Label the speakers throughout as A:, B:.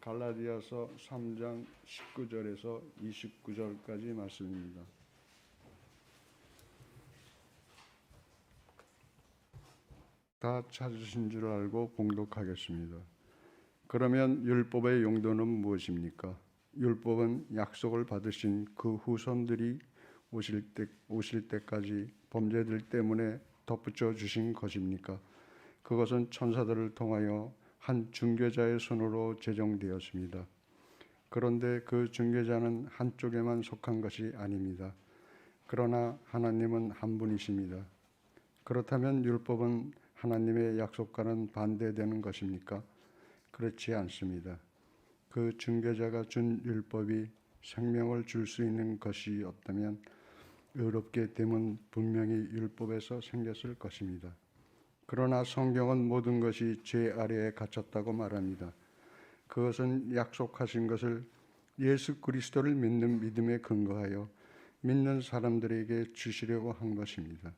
A: 갈라디아서 3장 19절에서 29절까지 말씀입니다. 다 찾으신 줄 알고 봉독하겠습니다. 그러면 율법의 용도는 무엇입니까? 율법은 약속을 받으신 그 후손들이 오실 때까지 범죄들 때문에 덧붙여 주신 것입니까? 그것은 천사들을 통하여 한 중개자의 손으로 제정되었습니다. 그런데 그 중개자는 한쪽에만 속한 것이 아닙니다. 그러나 하나님은 한 분이십니다. 그렇다면 율법은 하나님의 약속과는 반대되는 것입니까? 그렇지 않습니다. 그 중개자가 준 율법이 생명을 줄 수 있는 것이었다면 의롭게 됨은 분명히 율법에서 생겼을 것입니다. 그러나 성경은 모든 것이 죄 아래에 갇혔다고 말합니다. 그것은 약속하신 것을 예수 그리스도를 믿는 믿음에 근거하여 믿는 사람들에게 주시려고 한 것입니다.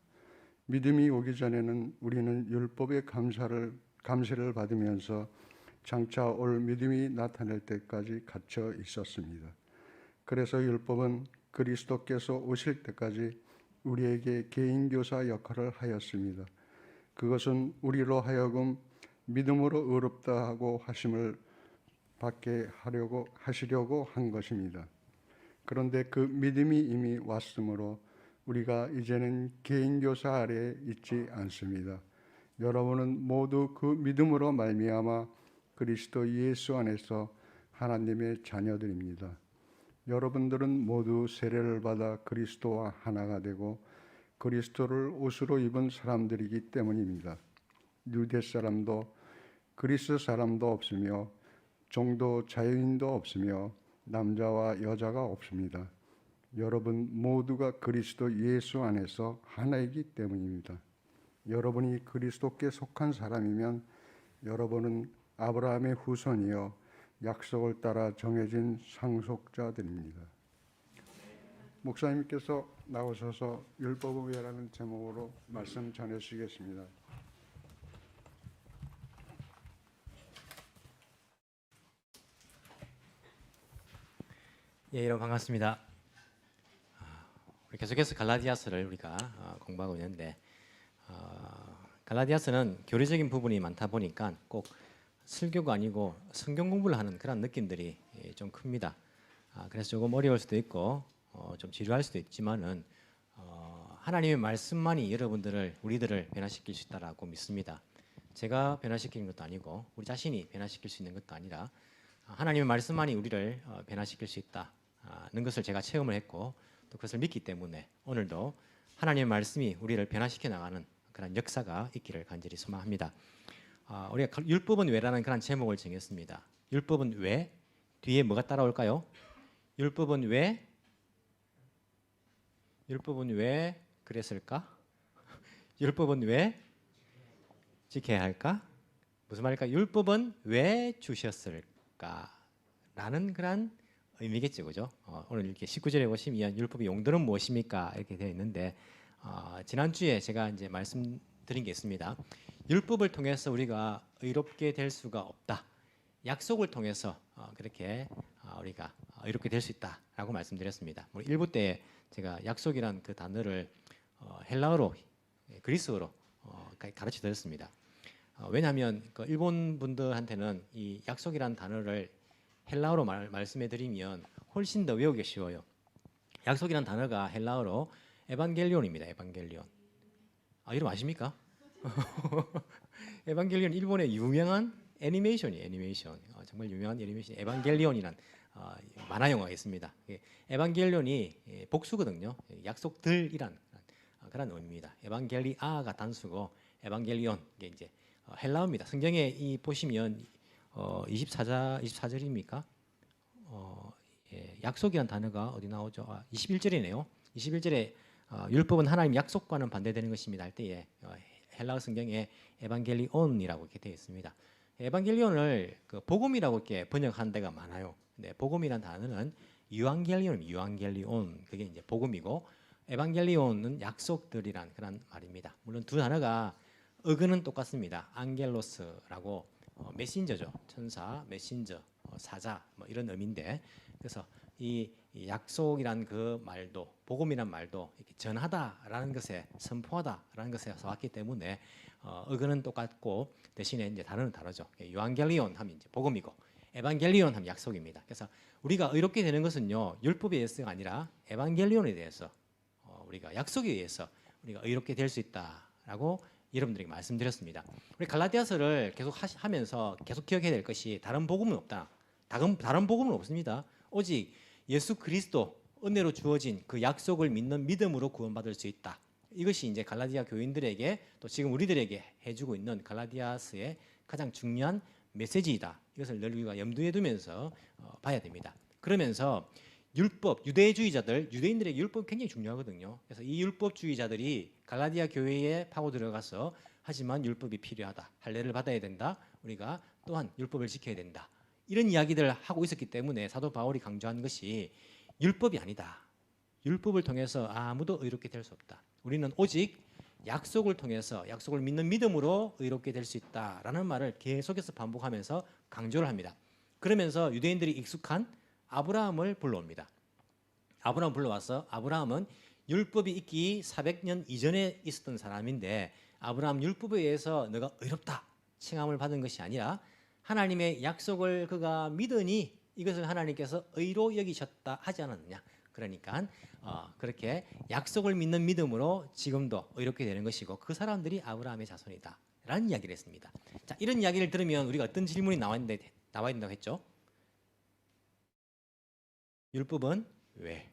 A: 믿음이 오기 전에는 우리는 율법의 감세를 받으면서 장차 올 믿음이 나타날 때까지 갇혀 있었습니다. 그래서 율법은 그리스도께서 오실 때까지 우리에게 개인교사 역할을 하였습니다. 그것은 우리로 하여금 믿음으로 의롭다 하고 하심을 받게 하시려고 한 것입니다. 그런데 그 믿음이 이미 왔으므로 우리가 이제는 개인교사 아래에 있지 않습니다. 여러분은 모두 그 믿음으로 말미암아 그리스도 예수 안에서 하나님의 자녀들입니다. 여러분들은 모두 세례를 받아 그리스도와 하나가 되고 그리스도를 옷으로 입은 사람들이기 때문입니다. 유대 사람도 그리스 사람도 없으며 종도 자유인도 없으며 남자와 여자가 없습니다. 여러분 모두가 그리스도 예수 안에서 하나이기 때문입니다. 여러분이 그리스도께 속한 사람이면 여러분은 아브라함의 후손이여 약속을 따라 정해진 상속자들입니다. 목사님께서 나오셔서 율법은 왜라는 제목으로 말씀 전해주시겠습니다.
B: 예, 여러분 반갑습니다. 우리 계속해서 갈라디아서를 우리가 공부하고 있는데 갈라디아서는 교리적인 부분이 많다 보니까 꼭 설교가 아니고 성경 공부를 하는 그런 느낌들이 좀 큽니다. 그래서 조금 어려울 수도 있고 좀 지루할 수도 있지만은 하나님의 말씀만이 우리들을 변화시킬 수 있다라고 믿습니다. 제가 변화시키는 것도 아니고 우리 자신이 변화시킬 수 있는 것도 아니라 하나님의 말씀만이 우리를 변화시킬 수 있다는 것을 제가 체험을 했고 또 그것을 믿기 때문에 오늘도 하나님의 말씀이 우리를 변화시켜 나가는 그런 역사가 있기를 간절히 소망합니다. 우리가 율법은 왜라는 그런 제목을 정했습니다. 율법은 왜? 뒤에 뭐가 따라올까요? 율법은 왜 그랬을까? 율법은 왜 지켜야 할까? 무슨 말일까? 율법은 왜 주셨을까? 라는 그런 의미겠죠, 그죠? 오늘 이렇게 19절에 보시면 율법의 용도는 무엇입니까? 이렇게 되어 있는데 지난주에 제가 이제 말씀드린 게 있습니다. 율법을 통해서 우리가 의롭게 될 수가 없다. 약속을 통해서 그렇게 우리가 의롭게 될 수 있다라고 말씀드렸습니다. 우리 1부 때 제가 약속이란 그 단어를 헬라어로 그리스어로 가르쳐 드렸습니다. 왜냐하면 그 일본 분들한테는 이 약속이란 단어를 헬라어로 말씀해 드리면 훨씬 더 외우기 쉬워요. 약속이란 단어가 헬라어로 에반겔리온입니다. 에반겔리온. 이름 아십니까? 에반겔리온 일본의 유명한 애니메이션이에요. 애니메이션. 정말 유명한 애니메이션 에반겔리온이란 만화 영화가 있습니다. 에반겔리온이 복수거든요. 약속들이란 그런 의미입니다. 에반겔리아가 단수고 에반겔리온 이게 이제 헬라어입니다. 성경에 이 보시면 24절입니까? 약속이란 단어가 어디 나오죠? 21절이네요. 21절에 율법은 하나님 약속과는 반대되는 것입니다 할 때에 헬라어 성경에 에반겔리온이라고 이렇게 되어 있습니다. 에반겔리온을 그 복음이라고 이렇게 번역한 데가 많아요. 근데 복음이란 단어는 유앙겔리온입니다. 유앙겔리온 그게 이제 복음이고 에반겔리온은 약속들이란 그런 말입니다. 물론 두 단어가 어근은 똑같습니다. 안겔로스라고 메신저죠. 천사, 메신저 사자 뭐 이런 의미인데, 그래서 이 약속이란 그 말도, 복음이란 말도 이렇게 전하다라는 것에, 선포하다라는 것에서 왔기 때문에 의거는 똑같고 대신에 이제 단어는 다르죠. 요한겔리온 하면 이제 복음이고, 에반겔리온 하면 약속입니다. 그래서 우리가 의롭게 되는 것은요, 율법에 의해서가 아니라 에반겔리온에 대해서, 우리가 약속에 의해서 우리가 의롭게 될 수 있다라고 여러분들에게 말씀드렸습니다. 우리 갈라디아서를 계속 하면서 계속 기억해야 될 것이, 다른 복음은 없다. 다른 복음은 없습니다. 오직 예수 그리스도 은혜로 주어진 그 약속을 믿는 믿음으로 구원받을 수 있다. 이것이 이제 갈라디아 교인들에게, 또 지금 우리들에게 해주고 있는 갈라디아서의 가장 중요한 메시지이다. 이것을 늘 우리가 염두에 두면서 봐야 됩니다. 그러면서 율법, 유대인들에게 율법이 굉장히 중요하거든요. 그래서 이 율법주의자들이 갈라디아 교회에 파고 들어가서, 하지만 율법이 필요하다, 할례를 받아야 된다, 우리가 또한 율법을 지켜야 된다, 이런 이야기들을 하고 있었기 때문에 사도 바울이 강조한 것이 율법이 아니다. 율법을 통해서 아무도 의롭게 될 수 없다. 우리는 오직 약속을 통해서, 약속을 믿는 믿음으로 의롭게 될 수 있다라는 말을 계속해서 반복하면서 강조를 합니다. 그러면서 유대인들이 익숙한 아브라함을 불러옵니다. 아브라함 불러와서, 아브라함은 율법이 있기 400년 이전에 있었던 사람인데, 아브라함 율법에 의해서 너가 의롭다 칭함을 받은 것이 아니라 하나님의 약속을 그가 믿으니 이것을 하나님께서 의로 여기셨다 하지 않았느냐. 그러니까 그렇게 약속을 믿는 믿음으로 지금도 의롭게 되는 것이고, 그 사람들이 아브라함의 자손이다 라는 이야기를 했습니다. 자, 이런 이야기를 들으면 우리가 어떤 질문이 나와야 된다고 했죠? 율법은 왜?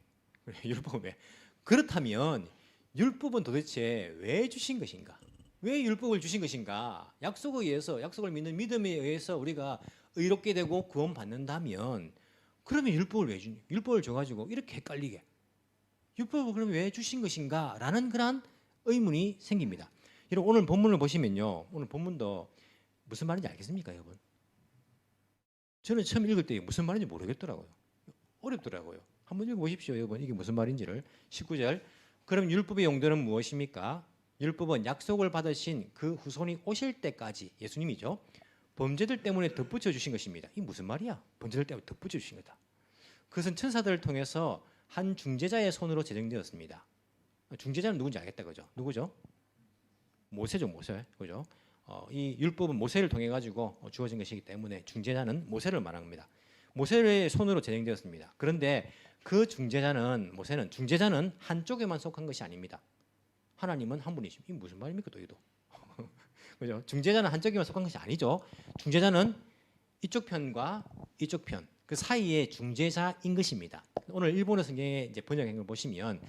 B: 율법은 왜? 그렇다면 율법은 도대체 왜 주신 것인가? 왜 율법을 주신 것인가? 약속에 의해서, 약속을 믿는 믿음에 의해서 우리가 의롭게 되고 구원받는다면, 그러면 율법을 줘가지고 이렇게 헷갈리게, 율법을 그럼 왜 주신 것인가? 라는 그런 의문이 생깁니다. 여러분, 오늘 본문을 보시면요, 오늘 본문도 무슨 말인지 알겠습니까, 여러분? 저는 처음 읽을 때 무슨 말인지 모르겠더라고요. 어렵더라고요. 한번 읽어보십시오, 여러분. 이게 무슨 말인지를. 19절. 그럼 율법의 용도는 무엇입니까? 율법은 약속을 받으신 그 후손이 오실 때까지, 예수님이죠, 범죄들 때문에 덧붙여 주신 것입니다. 이게 무슨 말이야? 범죄들 때문에 덧붙여 주신 거다. 그것은 천사들을 통해서 한 중재자의 손으로 제정되었습니다. 중재자는 누군지 알겠다, 그죠? 누구죠? 모세죠, 모세. 그죠? 이 율법은 모세를 통해 가지고 주어진 것이기 때문에 중재자는 모세를 말합니다. 모세의 손으로 제정되었습니다. 그런데 그 중재자는 한쪽에만 속한 것이 아닙니다. 하나님은 한 분이십니다. 이게 무슨 말입니까, 또 이도? 그죠? 중재자는 한쪽에만 속한 것이 아니죠. 중재자는 이쪽 편과 이쪽 편, 그 사이의 중재자인 것입니다. 오늘 일본어 성경의 이제 번역한 걸 보시면,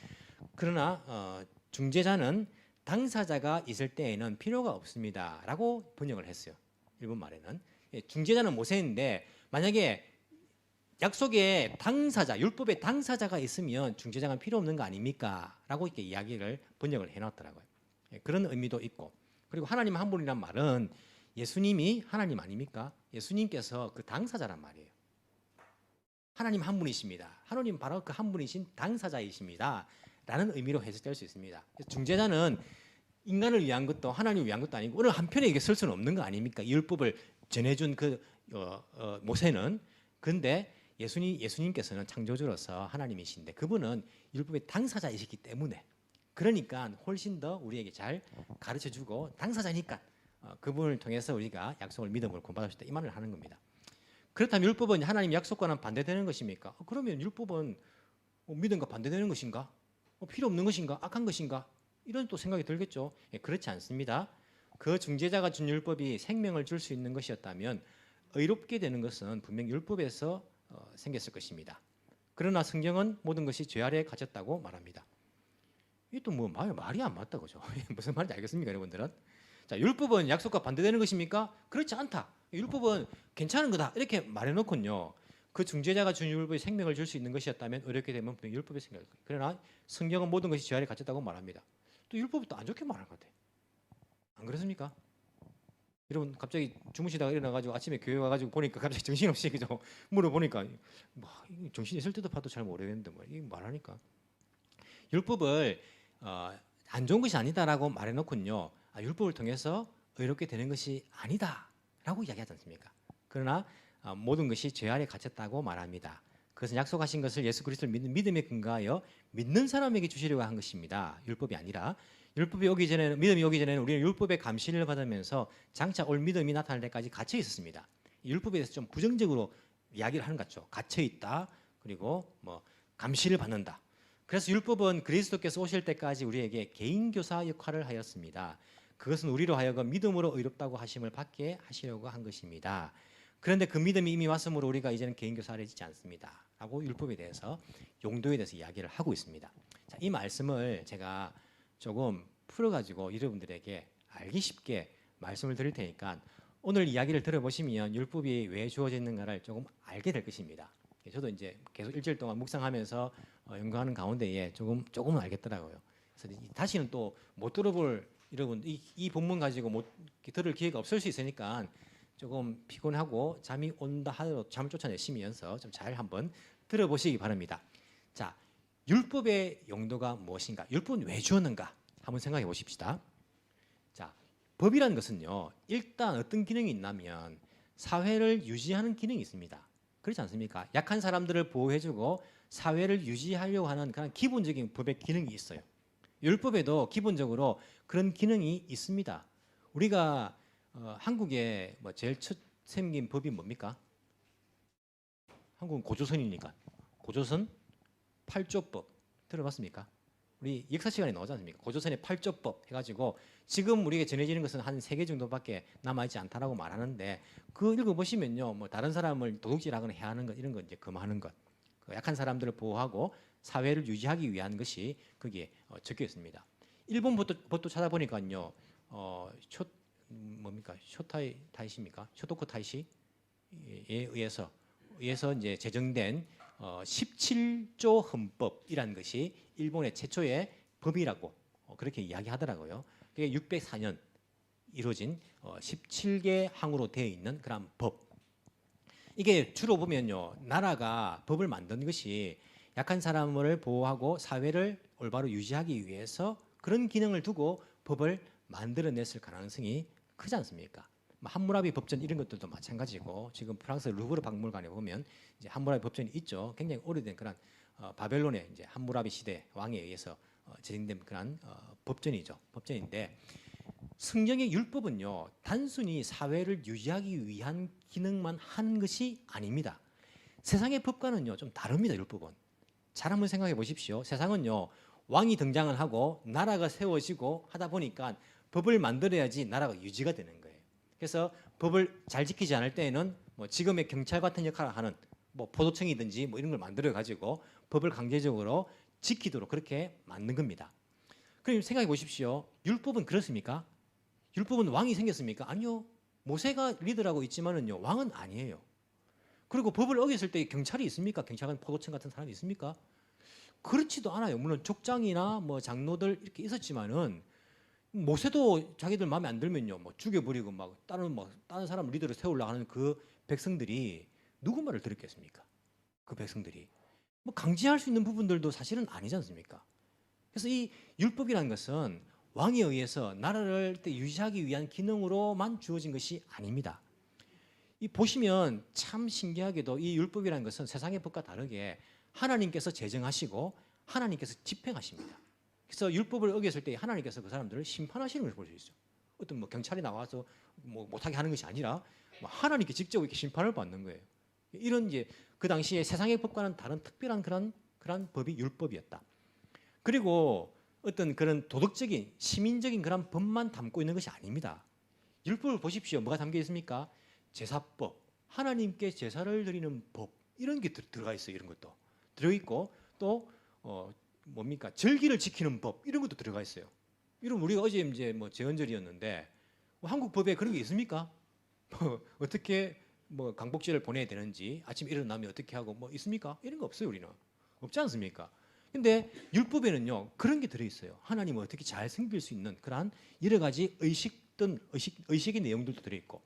B: 그러나 중재자는 당사자가 있을 때에는 필요가 없습니다라고 번역을 했어요. 일본 말에는. 중재자는 모세인데, 만약에 약속의 당사자, 율법의 당사자가 있으면 중재자가 필요 없는 거 아닙니까? 라고 이렇게 이야기를 번역을 해놨더라고요. 그런 의미도 있고, 그리고 하나님 한 분이란 말은 예수님이 하나님 아닙니까? 예수님께서 그 당사자란 말이에요. 하나님 한 분이십니다. 하나님 바로 그 한 분이신 당사자이십니다 라는 의미로 해석될 수 있습니다. 중재자는 인간을 위한 것도 하나님을 위한 것도 아니고, 어느 한편에 이게 설 수는 없는 거 아닙니까? 이 율법을 전해준 그 모세는. 그런데 예수님께서는 창조주로서 하나님이신데, 그분은 율법의 당사자이시기 때문에, 그러니까 훨씬 더 우리에게 잘 가르쳐주고, 당사자니까 그분을 통해서 우리가 약속을 믿음으로 구원받을 수 있다, 이 말을 하는 겁니다. 그렇다면 율법은 하나님 약속과는 반대되는 것입니까? 그러면 율법은 믿음과 반대되는 것인가? 필요 없는 것인가? 악한 것인가? 이런 또 생각이 들겠죠. 그렇지 않습니다. 그 중재자가 준 율법이 생명을 줄 수 있는 것이었다면 의롭게 되는 것은 분명 율법에서 생겼을 것입니다. 그러나 성경은 모든 것이 죄 아래에 갇혔다고 말합니다. 이게 또 뭐 말이 안 맞다, 그죠? 무슨 말인지 알겠습니까, 여러분들은? 자, 율법은 약속과 반대되는 것입니까? 그렇지 않다. 율법은 괜찮은 거다, 이렇게 말해놓고요, 그 중재자가 준 율법이 생명을 줄 수 있는 것이었다면 의롭게 되면 분명 율법이 생길 거예요. 그러나 성경은 모든 것이 죄 아래에 갇혔다고 말합니다. 또 율법이 또 안 좋게 말하는 것 같아. 안 그렇습니까? 여러분, 갑자기 주무시다가 일어나가지고 아침에 교회 와가지고 보니까 갑자기 정신없이, 그죠? 물어보니까 뭐 정신 있을 때도 봐도 잘 모르겠는데 뭐 이게 말하니까, 율법을 안 좋은 것이 아니다라고 말해놓고요, 율법을 통해서 의롭게 되는 것이 아니다라고 이야기하지 않습니까? 그러나 모든 것이 죄 아래 갇혔다고 말합니다. 그것은 약속하신 것을 예수 그리스도를 믿는 믿음에 근거하여 믿는 사람에게 주시려고 한 것입니다. 율법이 아니라. 율법이 오기 전에는, 믿음이 오기 전에는 우리는 율법의 감시를 받으면서 장차 올 믿음이 나타날 때까지 갇혀 있었습니다. 율법에 대해서 좀 부정적으로 이야기를 하는 것 같죠. 갇혀 있다. 그리고 뭐 감시를 받는다. 그래서 율법은 그리스도께서 오실 때까지 우리에게 개인 교사 역할을 하였습니다. 그것은 우리로 하여금 믿음으로 의롭다고 하심을 받게 하시려고 한 것입니다. 그런데 그 믿음이 이미 왔으므로 우리가 이제는 개인 교사를 짓지 않습니다. 라고 율법에 대해서 용도에 대해서 이야기를 하고 있습니다. 자, 이 말씀을 제가 조금 풀어가지고 여러분들에게 알기 쉽게 말씀을 드릴 테니까 오늘 이야기를 들어보시면 율법이 왜 주어졌는가를 조금 알게 될 것입니다. 저도 이제 계속 일주일 동안 묵상하면서 연구하는 가운데에 조금은 알겠더라고요. 그래서 다시는 또 못 들어볼 여러분 이 본문 가지고 못 들을 기회가 없을 수 있으니까 조금 피곤하고 잠이 온다 하더라도 잠을 쫓아내시면서 좀 잘 한번 들어보시기 바랍니다. 자, 율법의 용도가 무엇인가? 율법은 왜 주었는가? 한번 생각해 보십시다. 자, 법이라는 것은요, 일단 어떤 기능이 있냐면 사회를 유지하는 기능이 있습니다. 그렇지 않습니까? 약한 사람들을 보호해주고 사회를 유지하려고 하는 그런 기본적인 법의 기능이 있어요. 율법에도 기본적으로 그런 기능이 있습니다. 우리가 한국에 뭐 제일 첫 생긴 법이 뭡니까? 한국은 고조선이니까 고조선 8조법 들어봤습니까? 우리 역사 시간에 나오지 않습니까? 고조선의 8조법 해가지고 지금 우리에게 전해지는 것은 한 3개 정도밖에 남아있지 않다라고 말하는데 그 읽어보시면요, 뭐 다른 사람을 도둑질하거나 해하는 것 이런 거 이제 금하는 것, 그 약한 사람들을 보호하고 사회를 유지하기 위한 것이 거기에 적혀 있습니다. 일본 법도 찾아보니까요, 뭡니까? 쇼타이 타이시입니까? 쇼토코 타이시에 의해서 이제 제정된 17조 헌법이라는 것이 일본의 최초의 법이라고 그렇게 이야기하더라고요. 그게 604년 이루어진 17개 항으로 되어 있는 그런 법. 이게 주로 보면요, 나라가 법을 만든 것이 약한 사람을 보호하고 사회를 올바로 유지하기 위해서 그런 기능을 두고 법을 만들어냈을 가능성이 크지 않습니까? 함무라비 법전 이런 것들도 마찬가지고 지금 프랑스 루브르 박물관에 보면 이제 함무라비 법전이 있죠. 굉장히 오래된 그런 바벨론의 이제 함무라비 시대 왕에 의해서 제정된 그런 법전이죠. 법전인데 성경의 율법은요, 단순히 사회를 유지하기 위한 기능만 하는 것이 아닙니다. 세상의 법과는요 좀 다릅니다. 율법은. 잘 한번 생각해 보십시오. 세상은요 왕이 등장을 하고 나라가 세워지고 하다 보니까 법을 만들어야지 나라가 유지가 되는 거예요. 그래서 법을 잘 지키지 않을 때에는 뭐 지금의 경찰 같은 역할을 하는 뭐 포도청이든지 뭐 이런 걸 만들어 가지고 법을 강제적으로 지키도록 그렇게 만든 겁니다. 그럼 생각해 보십시오. 율법은 그렇습니까? 율법은 왕이 생겼습니까? 아니요. 모세가 리더라고 있지만은요 왕은 아니에요. 그리고 법을 어겼을 때 경찰이 있습니까? 경찰관 포도청 같은 사람이 있습니까? 그렇지도 않아요. 물론 족장이나 뭐 장로들 이렇게 있었지만은 모세도 자기들 마음에 안 들면요, 뭐 죽여버리고 막 다른 사람 리더를 세우려고 하는 그 백성들이 누구 말을 들었겠습니까? 그 백성들이 뭐 강제할 수 있는 부분들도 사실은 아니지 않습니까? 그래서 이 율법이라는 것은 왕에 의해서 나라를 유지하기 위한 기능으로만 주어진 것이 아닙니다. 이 보시면 참 신기하게도 이 율법이라는 것은 세상의 법과 다르게 하나님께서 제정하시고 하나님께서 집행하십니다. 그래서 율법을 어겼을 때 하나님께서 그 사람들을 심판하시는 것을 볼 수 있어요. 어떤 뭐 경찰이 나와서 뭐 못하게 하는 것이 아니라 뭐 하나님께 직접 이렇게 심판을 받는 거예요. 이런 이제 그 당시에 세상의 법과는 다른 특별한 그런 법이 율법이었다. 그리고 어떤 그런 도덕적인 시민적인 그런 법만 담고 있는 것이 아닙니다. 율법을 보십시오. 뭐가 담겨 있습니까? 제사법, 하나님께 제사를 드리는 법 이런 게 들어가 있어요. 이런 것도 들어있고 또 뭡니까? 절기를 지키는 법 이런 것도 들어가 있어요. 이런 우리가 어제 이제 뭐 제헌절이었는데 뭐 한국 법에 그런 게 있습니까? 뭐 어떻게 뭐 강복절을 보내야 되는지 아침 일어나면 어떻게 하고 뭐 있습니까? 이런 거 없어요. 우리는 없지 않습니까? 근데 율법에는요 그런 게 들어 있어요. 하나님을 어떻게 잘 섬길 수 있는 그러한 여러 가지 의식의 내용들도 들어 있고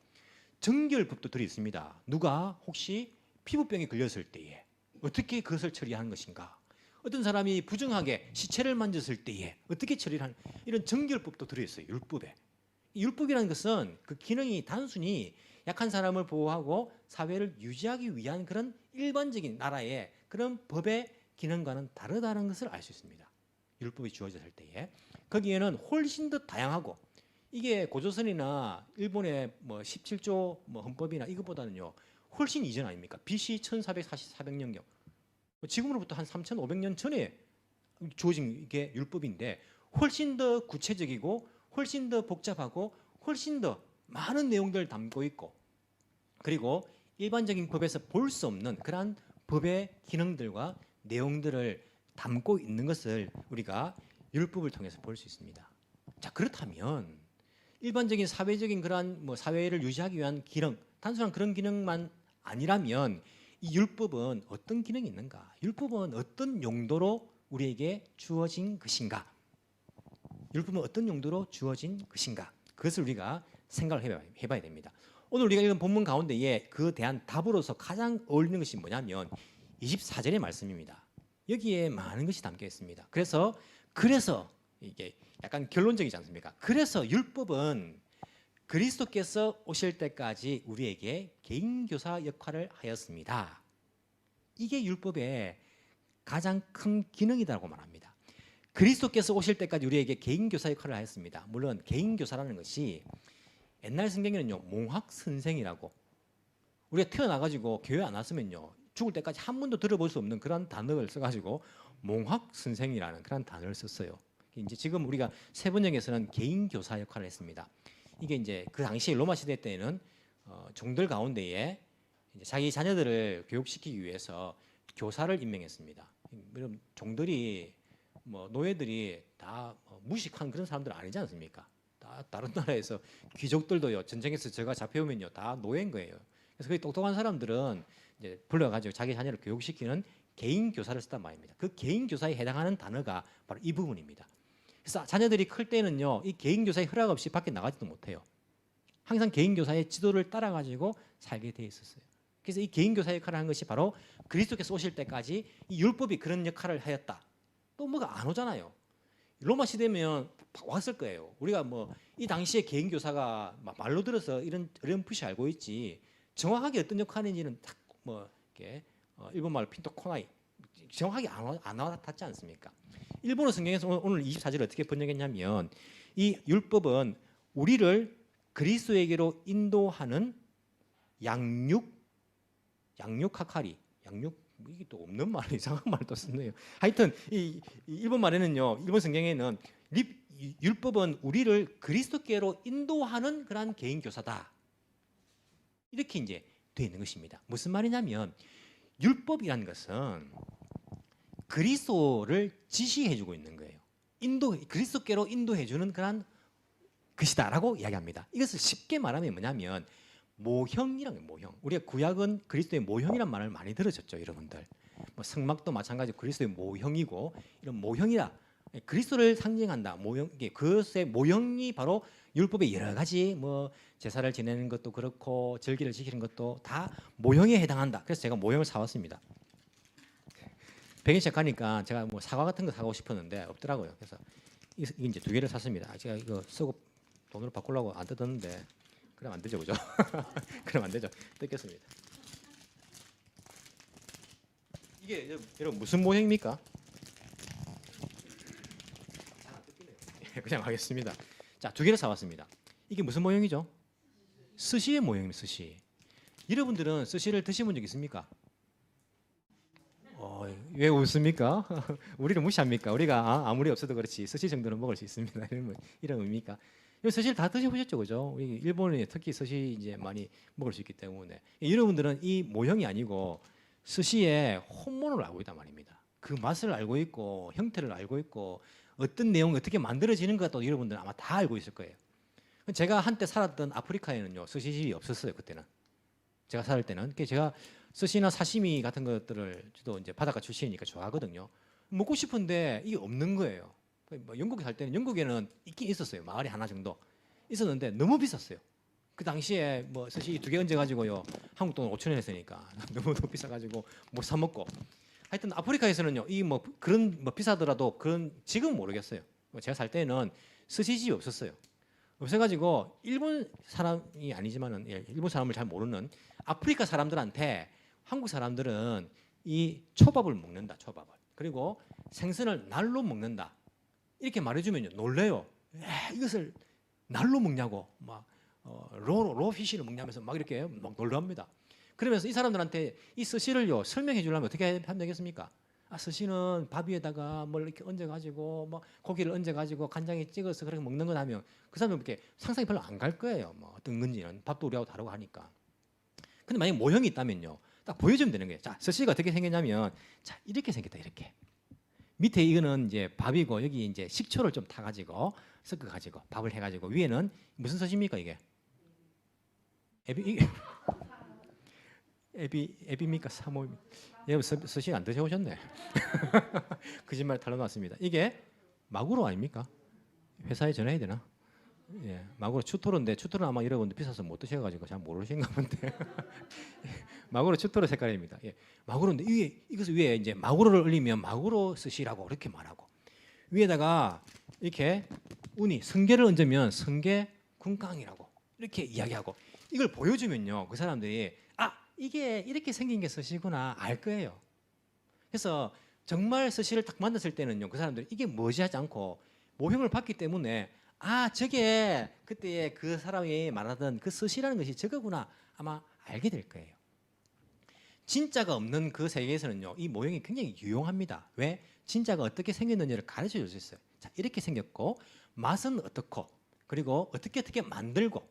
B: 정결법도 들어 있습니다. 누가 혹시 피부병에 걸렸을 때에 어떻게 그것을 처리하는 것인가? 어떤 사람이 부정하게 시체를 만졌을 때에 어떻게 처리를 하는 이런 정결법도 들어 있어요. 율법에. 율법이라는 것은 그 기능이 단순히 약한 사람을 보호하고 사회를 유지하기 위한 그런 일반적인 나라의 그런 법의 기능과는 다르다는 것을 알 수 있습니다. 율법이 주어졌을 때에 거기에는 훨씬 더 다양하고 이게 고조선이나 일본의 뭐 17조 뭐 헌법이나 이것보다는요 훨씬 이전 아닙니까? BC 1440-400년경 지금으로부터 한 3,500년 전에 주어진 이게 율법인데 훨씬 더 구체적이고 훨씬 더 복잡하고 훨씬 더 많은 내용들을 담고 있고 그리고 일반적인 법에서 볼 수 없는 그러한 법의 기능들과 내용들을 담고 있는 것을 우리가 율법을 통해서 볼 수 있습니다. 자, 그렇다면 일반적인 사회적인 그러한 뭐 사회를 유지하기 위한 기능, 단순한 그런 기능만 아니라면 이 율법은 어떤 기능이 있는가? 율법은 어떤 용도로 우리에게 주어진 것인가? 율법은 어떤 용도로 주어진 것인가? 그것을 우리가 생각을 해봐야 됩니다. 오늘 우리가 읽은 본문 가운데에 그에 대한 답으로서 가장 어울리는 것이 뭐냐면 24절의 말씀입니다. 여기에 많은 것이 담겨 있습니다. 그래서 이게 약간 결론적이지 않습니까? 그래서 율법은 그리스도께서 오실 때까지 우리에게 개인교사 역할을 하였습니다. 이게 율법의 가장 큰 기능이라고 말합니다. 그리스도께서 오실 때까지 우리에게 개인교사 역할을 하였습니다. 물론 개인교사라는 것이 옛날 성경에는요 몽학 선생이라고 우리가 태어나가지고 교회 안 왔으면요 죽을 때까지 한 번도 들어볼 수 없는 그런 단어를 써가지고 몽학 선생이라는 그런 단어를 썼어요. 이제 지금 우리가 세번역에서는 개인 교사 역할을 했습니다. 이게 이제 그 당시 로마 시대 때에는 종들 가운데에 이제 자기 자녀들을 교육시키기 위해서 교사를 임명했습니다. 여러분 종들이 뭐 노예들이 다 무식한 그런 사람들 아니지 않습니까? 다 다른 나라에서 귀족들도요 전쟁에서 제가 잡혀오면요 다 노예인 거예요. 그래서 그 똑똑한 사람들은 이제 불러가지고 자기 자녀를 교육시키는 개인 교사를 썼단 말입니다. 그 개인 교사에 해당하는 단어가 바로 이 부분입니다. 그래서 자녀들이 클 때는요 이 개인 교사의 허락 없이 밖에 나가지도 못해요. 항상 개인 교사의 지도를 따라가지고 살게 돼 있었어요. 그래서 이 개인 교사 역할을 한 것이 바로 그리스도께서 오실 때까지 이 율법이 그런 역할을 하였다. 또 뭐가 안 오잖아요. 로마 시대면 왔을 거예요. 우리가 뭐 이 당시에 개인 교사가 말로 들어서 이런 어렴풋이 알고 있지 정확하게 어떤 역할인지는 딱 뭐 이렇게 일본 말로 핀토코나이 정확하게 안 와닿지 않습니까? 일본어 성경에서 오늘 24절 어떻게 번역했냐면 이 율법은 우리를 그리스도에게로 인도하는 양육하카리 이게 또 없는 말 이상한 말을 또 쓰네요. 하여튼 이 일본 말에는요 일본 성경에는 율법은 우리를 그리스도께로 인도하는 그러한 개인 교사다. 이렇게 이제 되어 있는 것입니다. 무슨 말이냐면 율법이라는 것은 그리스도를 지시해주고 있는 거예요. 그리스도께로 인도해주는 그런 것이다라고 이야기합니다. 이것을 쉽게 말하면 뭐냐면 모형이라는 거예요. 모형. 우리가 구약은 그리스도의 모형이란 말을 많이 들으셨죠, 여러분들. 뭐 성막도 마찬가지로 그리스도의 모형이고 이런 모형이라 그리스도를 상징한다. 모형 그것의 모형이 바로 율법의 여러 가지 뭐 제사를 지내는 것도 그렇고 절기를 지키는 것도 다 모형에 해당한다. 그래서 제가 모형을 사왔습니다. 백인시장 가니까 제가 뭐 사과 같은 거 사고 싶었는데 없더라고요. 그래서 이제 2개를 샀습니다. 제가 이거 쓰고 돈으로 바꾸려고 안 뜯었는데 그럼 안 되죠, 그죠? 그럼 안 되죠. 뜯겠습니다. 이게 여러분 무슨 모형입니까? 그냥 하겠습니다. 자, 2개를 사왔습니다. 이게 무슨 모형이죠? 스시의 모형입니다. 스시. 여러분들은 스시를 드셔본 적 있습니까? 왜 웃습니까? 우리를 무시합니까? 우리가 아무리 없어도 그렇지 스시 정도는 먹을 수 있습니다. 이런 의미입니까? 스시를 다 드셔보셨죠, 그죠? 우리 일본에 특히 스시 이제 많이 먹을 수 있기 때문에 여러분들은 이 모형이 아니고 스시의 혼문을 알고 있단 말입니다. 그 맛을 알고 있고 형태를 알고 있고 어떤 내용이 어떻게 만들어지는 것도 여러분들은 아마 다 알고 있을 거예요. 제가 한때 살았던 아프리카에는요 스시집이 없었어요. 그때는 제가 살 때는 제가 스시나 사시미 같은 것들을 저도 이제 바닷가 출신이니까 좋아하거든요. 먹고 싶은데 이게 없는 거예요. 영국에 살 때는 영국에는 있긴 있었어요. 마을에 하나 정도 있었는데 너무 비쌌어요. 그 당시에 뭐 스시 2개 얹어 가지고요 한국 돈 5,000원 했으니까 너무 비싸 가지고 못 사 먹고. 하여튼 아프리카에서는요 이 뭐 그런 뭐 비싸더라도 그런 지금 모르겠어요. 제가 살 때는 스시집이 없었어요. 없어가지고 일본 사람이 아니지만은 일본 사람을 잘 모르는 아프리카 사람들한테 한국 사람들은 이 초밥을 먹는다. 초밥을. 그리고 생선을 날로 먹는다. 이렇게 말해주면요 놀래요. 이것을 날로 먹냐고 막 로피쉬를 먹냐면서 막 이렇게 막 놀랍니다. 그러면서 이 사람들한테 이 스시를요 설명해 주려면 어떻게 하면 되겠습니까? 스시는 밥 위에다가 뭘 이렇게 얹어가지고 뭐 고기를 얹어가지고 간장에 찍어서 그렇게 먹는 거 하면 그 사람은 이렇게 상상이 별로 안 갈 거예요. 뭐 어떤 건지는 밥도 우리하고 다르고 하니까. 근데 만약 모형이 있다면요, 딱 보여주면 되는 거예요. 자, 스시가 어떻게 생겼냐면 자 이렇게 생겼다 이렇게. 밑에 이거는 이제 밥이고 여기 이제 식초를 좀 타가지고 섞어가지고 밥을 해가지고 위에는 무슨 스시입니까 이게? 에비입니까 사모? 예, 스시 안 드셔보셨네. 거짓말 탈러놨습니다. 이게 마구로 아닙니까? 회사에 전화해야 되나? 예, 마구로 추토로인데 추토로 아마 여러분들 비싸서 못 드셔가지고 잘 모르신가 본데 마구로 추토로 색깔입니다. 예, 마구로인데 이것을 위에 이제 마구로를 올리면 마구로 스시라고 이렇게 말하고 위에다가 이렇게 우니 성게를 얹으면 성게 군깡이라고 이렇게 이야기하고 이걸 보여주면요 그 사람들이 이게 이렇게 생긴 게 스시구나 알 거예요. 그래서 정말 스시를 딱 만났을 때는요 그 사람들이 이게 뭐지 하지 않고 모형을 봤기 때문에 저게 그때 그 사람이 말하던 그 스시라는 것이 저거구나 아마 알게 될 거예요. 진짜가 없는 그 세계에서는요 이 모형이 굉장히 유용합니다. 왜? 진짜가 어떻게 생겼는지를 가르쳐 줄 수 있어요. 자 이렇게 생겼고 맛은 어떻고 그리고 어떻게 만들고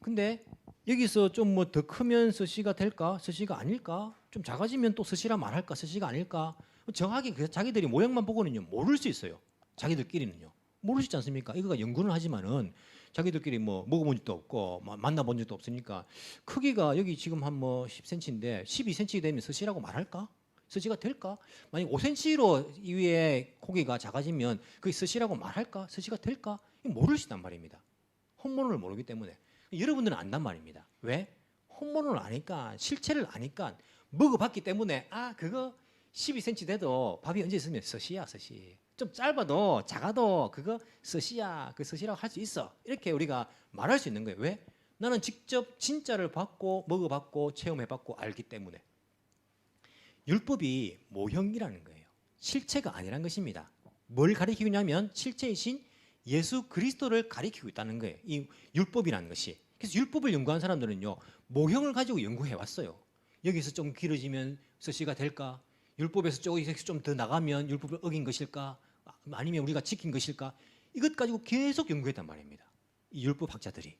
B: 근데 여기서 좀 뭐 더 크면 스시가 될까? 스시가 아닐까? 좀 작아지면 또 스시라 말할까? 스시가 아닐까? 정확히 자기들이 모양만 보고는요 모를 수 있어요. 자기들끼리는요 모를 수 있지 않습니까? 이거가 연구는 하지만은 자기들끼리 뭐 먹어본 적도 없고 만나본 적도 없으니까 크기가 여기 지금 한 뭐 10cm인데 12cm 되면 스시라고 말할까? 스시가 될까? 만약 5cm로 이 위에 고기가 작아지면 그게 스시라고 말할까? 스시가 될까? 모를 수 있단 말입니다. 혼모를 모르기 때문에. 여러분들은 안단 말입니다. 왜? 혼모를 아니까 실체를 아니까 먹어봤기 때문에 그거 12cm 돼도 밥이 얹어 있으면 스시야 스시. 좀 짧아도 작아도 그거 스시야 그 스시라고 할 수 있어. 이렇게 우리가 말할 수 있는 거예요. 왜? 나는 직접 진짜를 받고 먹어봤고 체험해봤고 알기 때문에. 율법이 모형이라는 거예요. 실체가 아니란 것입니다. 뭘 가리키냐면 실체이신 예수 그리스도를 가리키고 있다는 거예요. 이 율법이라는 것이. 그래서 율법을 연구한 사람들은요 모형을 가지고 연구해 왔어요. 여기서 좀 길어지면 스시가 될까? 율법에서 좀 더 나가면 율법을 어긴 것일까? 아니면 우리가 지킨 것일까? 이것 가지고 계속 연구했단 말입니다. 이 율법 학자들이.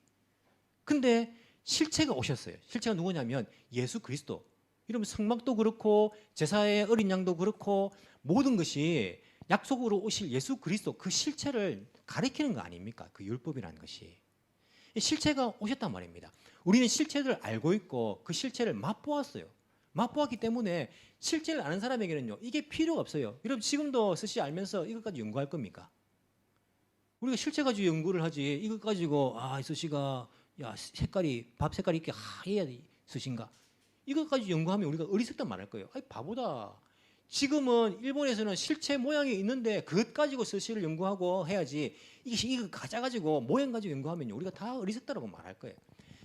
B: 근데 실체가 오셨어요. 실체가 누구냐면 예수 그리스도. 이러면 성막도 그렇고 제사의 어린 양도 그렇고 모든 것이 약속으로 오실 예수 그리스도 그 실체를 가리키는 거 아닙니까? 그 율법이라는 것이. 실체가 오셨단 말입니다. 우리는 실체를 알고 있고 그 실체를 맛보았어요. 맛보았기 때문에 실체를 아는 사람에게는요 이게 필요가 없어요. 여러분 지금도 스시 알면서 이것까지 연구할 겁니까? 우리가 실체 가지고 연구를 하지 이것 가지고 이 스시가 색깔이 밥 색깔이 이렇게 하얘야 스시인가? 이것까지 연구하면 우리가 어리석다 말할 거예요. 바보다. 지금은 일본에서는 실체 모양이 있는데 그것 가지고 스시를 연구하고 해야지 이거 가져 가지고 모양 가지고 연구하면 우리가 다 어리석다라고 말할 거예요.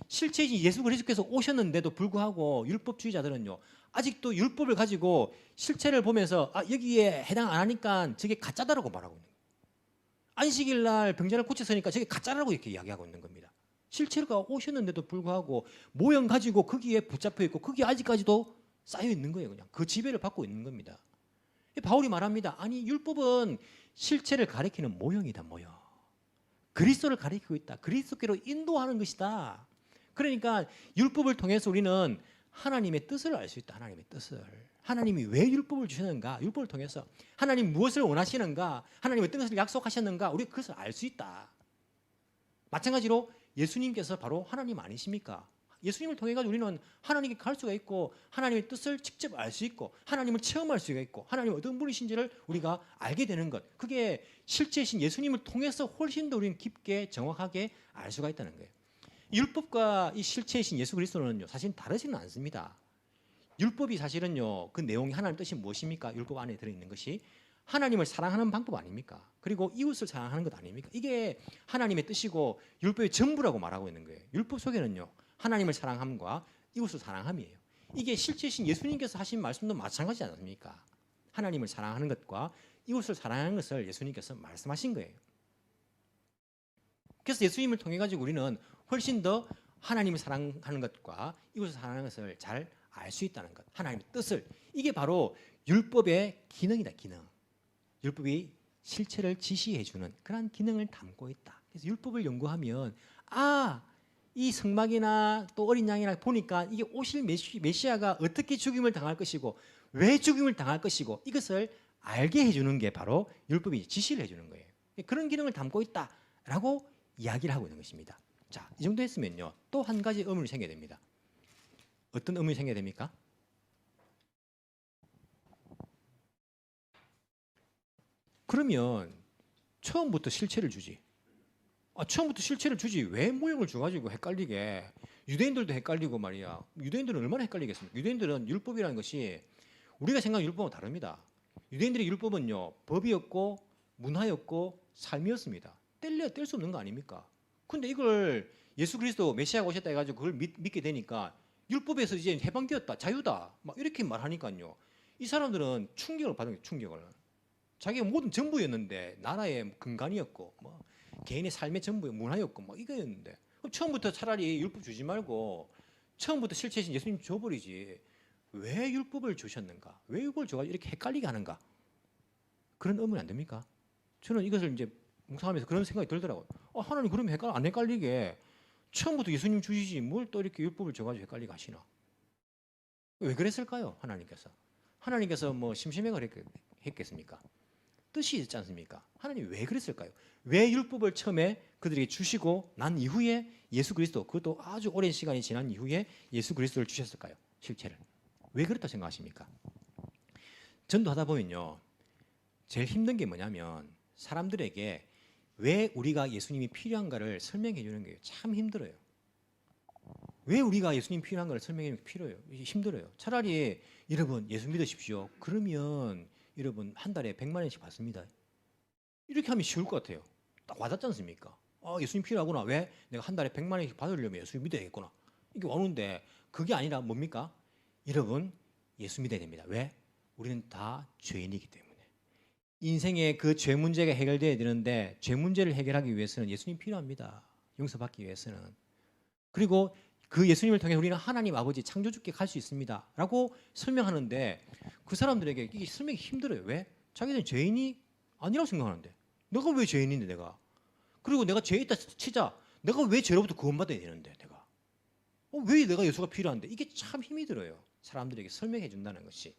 B: 실체이신 예수 그리스도께서 오셨는데도 불구하고 율법주의자들은요 아직도 율법을 가지고 실체를 보면서 여기에 해당 안 하니까 저게 가짜다라고 말하고 있는 거예요. 안식일 날 병자를 고쳤으니까 저게 가짜라고 이렇게 이야기하고 있는 겁니다. 실체가 오셨는데도 불구하고 모형 가지고 거기에 붙잡혀 있고 거기에 아직까지도 쌓여 있는 거예요. 그냥 그 지배를 받고 있는 겁니다. 바울이 말합니다. 아니 율법은 실체를 가리키는 모형이다. 모형. 그리스도를 가리키고 있다. 그리스도께로 인도하는 것이다. 그러니까 율법을 통해서 우리는 하나님의 뜻을 알 수 있다. 하나님의 뜻을. 하나님이 왜 율법을 주셨는가? 율법을 통해서 하나님 무엇을 원하시는가? 하나님의 뜻을 약속하셨는가? 우리가 그것을 알 수 있다. 마찬가지로 예수님께서 바로 하나님 아니십니까? 예수님을 통해 가지고 우리는 하나님께 갈 수가 있고 하나님의 뜻을 직접 알 수 있고 하나님을 체험할 수가 있고 하나님이 어떤 분이신지를 우리가 알게 되는 것. 그게 실제이신 예수님을 통해서 훨씬 더 우리는 깊게 정확하게 알 수가 있다는 거예요. 율법과 이 실체이신 예수 그리스도는요 사실 다르지는 않습니다. 율법이 사실은요 그 내용이 하나님 뜻이 무엇입니까? 율법 안에 들어있는 것이 하나님을 사랑하는 방법 아닙니까? 그리고 이웃을 사랑하는 것 아닙니까? 이게 하나님의 뜻이고 율법의 전부라고 말하고 있는 거예요. 율법 속에는요, 하나님을 사랑함과 이웃을 사랑함이에요. 이게 실제신 예수님께서 하신 말씀도 마찬가지지 않습니까? 하나님을 사랑하는 것과 이웃을 사랑하는 것을 예수님께서 말씀하신 거예요. 그래서 예수님을 통해 가지고 우리는 훨씬 더 하나님을 사랑하는 것과 이웃을 사랑하는 것을 잘 알 수 있다는 것, 하나님의 뜻을. 이게 바로 율법의 기능이다, 기능. 율법이 실체를 지시해 주는 그런 기능을 담고 있다. 그래서 율법을 연구하면 이 성막이나 또 어린 양이나 보니까 이게 오실 메시아가 어떻게 죽임을 당할 것이고 왜 죽임을 당할 것이고 이것을 알게 해주는 게 바로 율법이 지시를 해주는 거예요. 그런 기능을 담고 있다라고 이야기를 하고 있는 것입니다. 자, 이 정도 했으면요, 또 한 가지 의문이 생겨야 됩니다. 어떤 의문이 생겨야 됩니까? 그러면 처음부터 실체를 주지. 처음부터 실체를 주지. 왜 모형을 줘가지고 헷갈리게. 유대인들도 헷갈리고 말이야. 유대인들은 얼마나 헷갈리겠습니까? 유대인들은 율법이라는 것이 우리가 생각하는 율법은 다릅니다. 유대인들의 율법은요, 법이었고 문화였고 삶이었습니다. 뗄 수 없는 거 아닙니까? 근데 이걸 예수 그리스도 메시아가 오셨다 해가지고 그걸 믿게 되니까 율법에서 이제 해방되었다, 자유다, 막 이렇게 말하니까요. 이 사람들은 충격을 받은 거예요, 충격을. 자기가 모든 전부였는데 나라의 근간이었고 뭐 개인의 삶의 전부 문화였고 뭐 이거였는데 처음부터 차라리 율법 주지 말고 처음부터 실체신 예수님 줘버리지 왜 율법을 주셨는가? 왜 율법을 줘가지고 이렇게 헷갈리게 하는가? 그런 의문이 안 됩니까? 저는 이것을 이제 묵상하면서 그런 생각이 들더라고요. 하나님 그러면 안 헷갈리게 처음부터 예수님 주시지 뭘 또 이렇게 율법을 줘가지고 헷갈리게 하시나? 왜 그랬을까요? 하나님께서 뭐 심심해가 했겠습니까? 뜻이 있지 않습니까? 하나님 왜 그랬을까요? 왜 율법을 처음에 그들에게 주시고 난 이후에 예수 그리스도, 그것도 아주 오랜 시간이 지난 이후에 예수 그리스도를 주셨을까요? 실체를. 왜 그렇다 생각하십니까? 전도하다 보면요, 제일 힘든 게 뭐냐면 사람들에게 왜 우리가 예수님이 필요한가를 설명해 주는 게 참 힘들어요. 왜 우리가 예수님 필요한가를 설명해 주는 게 필요해요. 힘들어요. 차라리 여러분 예수 믿으십시오. 그러면 여러분 한 달에 100만 원씩 받습니다. 이렇게 하면 쉬울 것 같아요. 딱 와닿지 않습니까? 예수님 필요하구나. 왜? 내가 한 달에 100만 원씩 받으려면 예수 믿어야겠구나. 이게 오는데 그게 아니라 뭡니까? 여러분 예수 믿어야 됩니다. 왜? 우리는 다 죄인이기 때문에. 인생의 그 죄 문제가 해결돼야 되는데 죄 문제를 해결하기 위해서는 예수님 필요합니다. 용서받기 위해서는. 그리고 그 예수님을 통해 우리는 하나님 아버지 창조주께 갈 수 있습니다. 라고 설명하는데 그 사람들에게 이게 설명이 힘들어요. 왜? 자기들은 죄인이 아니라고 생각하는데. 내가 왜 죄인인데 내가. 그리고 내가 죄 있다 치자. 내가 왜 죄로부터 구원받아야 되는데 내가. 왜 내가 예수가 필요한데. 이게 참 힘이 들어요. 사람들에게 설명해 준다는 것이.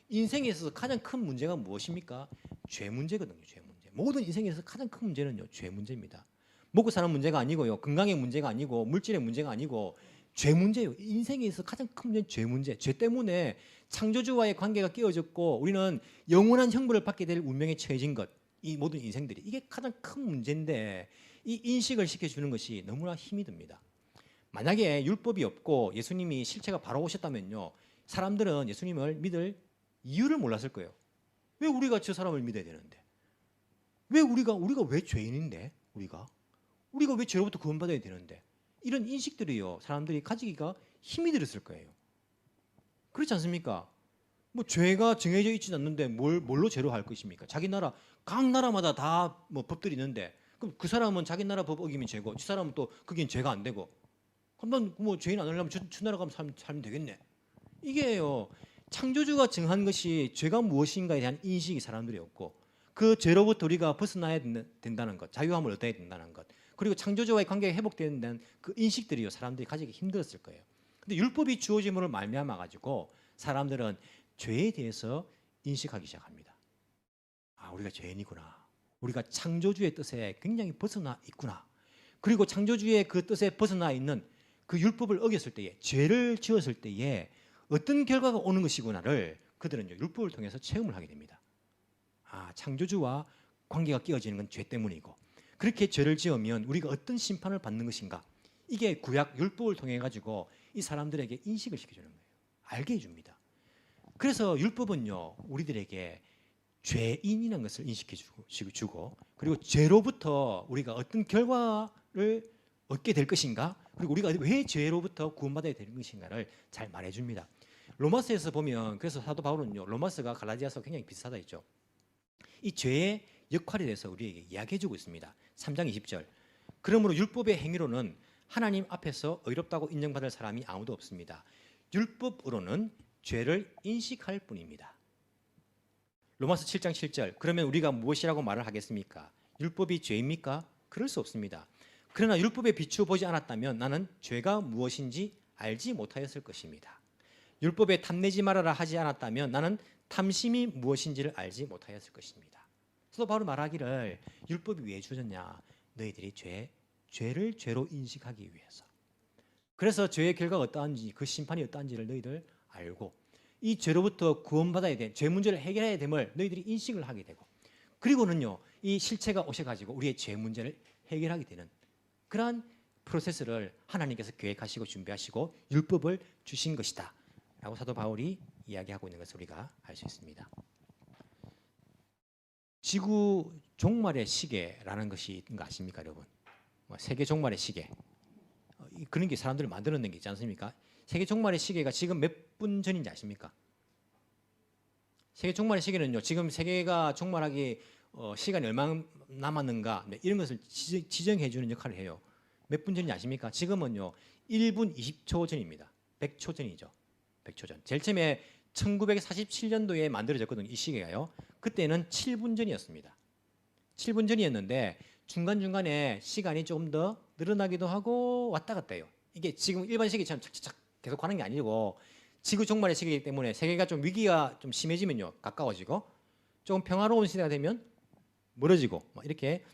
B: 인생에 있어서 가장 큰 문제가 무엇입니까? 죄 문제거든요. 죄 문제. 모든 인생에 있어서 가장 큰 문제는요, 죄 문제입니다. 먹고 사는 문제가 아니고요, 건강의 문제가 아니고 물질의 문제가 아니고 죄 문제예요. 인생에 있어서 가장 큰 문제는 죄 문제. 죄 때문에 창조주와의 관계가 깨어졌고 우리는 영원한 형벌을 받게 될 운명에 처해진 것. 이 모든 인생들이 이게 가장 큰 문제인데 이 인식을 시켜주는 것이 너무나 힘이 듭니다. 만약에 율법이 없고 예수님이 실체가 바로 오셨다면요, 사람들은 예수님을 믿을 이유를 몰랐을 거예요. 왜 우리가 저 사람을 믿어야 되는데? 왜 우리가 왜 죄인인데? 우리가 왜 죄로부터 구원받아야 되는데? 이런 인식들이요, 사람들이 가지기가 힘이 들었을 거예요. 그렇지 않습니까? 뭐 죄가 정해져 있지 않는데 뭘로 죄로 할 것입니까? 자기 나라, 각 나라마다 다 뭐 법들이 있는데 그럼 그 사람은 자기 나라 법 어기면 죄고 저 사람은 또 그게 죄가 안 되고 그럼 난 뭐 죄인 안 하려면 저 나라 가면 살면 되겠네. 이게요, 창조주가 정한 것이 죄가 무엇인가에 대한 인식이 사람들이 없고 그 죄로부터 우리가 벗어나야 된다는 것, 자유함을 얻어야 된다는 것, 그리고 창조주와의 관계가 회복되는 그 인식들이요, 사람들이 가지기 힘들었을 거예요. 근데 율법이 주어짐으로 말미암아 가지고 사람들은 죄에 대해서 인식하기 시작합니다. 우리가 죄인이구나. 우리가 창조주의 뜻에 굉장히 벗어나 있구나. 그리고 창조주의 그 뜻에 벗어나 있는 그 율법을 어겼을 때에, 죄를 지었을 때에 어떤 결과가 오는 것이구나를 그들은 율법을 통해서 체험을 하게 됩니다. 창조주와 관계가 깨어지는 건 죄 때문이고, 그렇게 죄를 지으면 우리가 어떤 심판을 받는 것인가, 이게 구약 율법을 통해 가지고 이 사람들에게 인식을 시켜주는 거예요. 알게 해줍니다. 그래서 율법은요, 우리들에게 죄인이라는 것을 인식해 주고 그리고 죄로부터 우리가 어떤 결과를 얻게 될 것인가 그리고 우리가 왜 죄로부터 구원받아야 되는 것인가를 잘 말해줍니다. 로마서에서 보면 그래서 사도 바울은요 로마서가 갈라디아서 굉장히 비슷하다 했죠. 이 죄의 역할에 대해서 우리에게 이야기해주고 있습니다. 3장 20절 그러므로 율법의 행위로는 하나님 앞에서 의롭다고 인정받을 사람이 아무도 없습니다. 율법으로는 죄를 인식할 뿐입니다. 로마서 7장 7절 그러면 우리가 무엇이라고 말을 하겠습니까? 율법이 죄입니까? 그럴 수 없습니다. 그러나 율법에 비추어 보지 않았다면 나는 죄가 무엇인지 알지 못하였을 것입니다. 율법에 탐내지 말아라 하지 않았다면 나는 탐심이 무엇인지를 알지 못하였을 것입니다. 사도 바울이 말하기를 율법이 왜 주어졌냐? 너희들이 죄를 죄로 인식하기 위해서. 그래서 죄의 결과가 어떠한지 그 심판이 어떠한지를 너희들 알고 이 죄로부터 구원받아야 돼. 죄 문제를 해결해야 됨을 너희들이 인식을 하게 되고 그리고는요 이 실체가 오셔가지고 우리의 죄 문제를 해결하게 되는 그러한 프로세스를 하나님께서 계획하시고 준비하시고 율법을 주신 것이다 라고 사도 바울이 이야기하고 있는 것을 우리가 알 수 있습니다. 지구 종말의 시계라는 것이 있는 거 아십니까 여러분? 세계 종말의 시계 그런 게 사람들을 만들어낸 게 있지 않습니까? 세계 종말의 시계가 지금 몇 분 전인지 아십니까? 세계 종말의 시계는요 지금 세계가 종말하기 시간이 얼마 남았는가 이런 것을 지정해 주는 역할을 해요. 몇 분 전인지 아십니까? 지금은요 1분 20초 전입니다. 100초 전이죠. 100초 전. 제일 처음에 1947년도에 만들어졌거든요. 이 시계가요. 그때는 7분 전이었습니다. 7분 전이었는데 중간중간에 시간이 좀 더 늘어나기도 하고 왔다 갔다 해요. 이게 지금 일반 시계처럼 착착착 계속 가는 게 아니고 지구 종말의 시기이기 때문에 세계가 좀 위기가 좀 심해지면요 가까워지고 조금 평화로운 시대가 되면 멀어지고 이렇게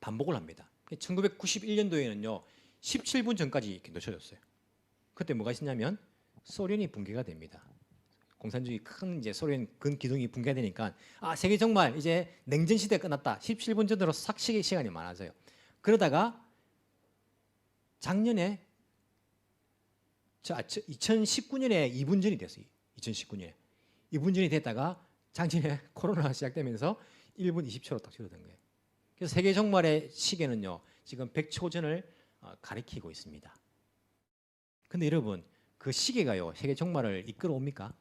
B: 반복을 합니다. 1991년도에는요 17분 전까지 이렇게 늦춰졌어요. 그때 뭐가 있었냐면 소련이 붕괴가 됩니다. 공산주의 큰 이제 소련 근 기둥이 붕괴되니까 세계 종말 이제 냉전 시대가 끝났다. 17분 전으로 싹 시간이 많아져요. 그러다가 작년에 2019년에 2분 전이 됐어요. 2019년에 2분 전이 됐다가 작년에 코로나가 시작되면서 1분 20초로 딱 줄어든 거예요. 그래서 세계 종말의 시계는요 지금 100초 전을 가리키고 있습니다. 근데 여러분 그 시계가요 세계 종말을 이끌어옵니까?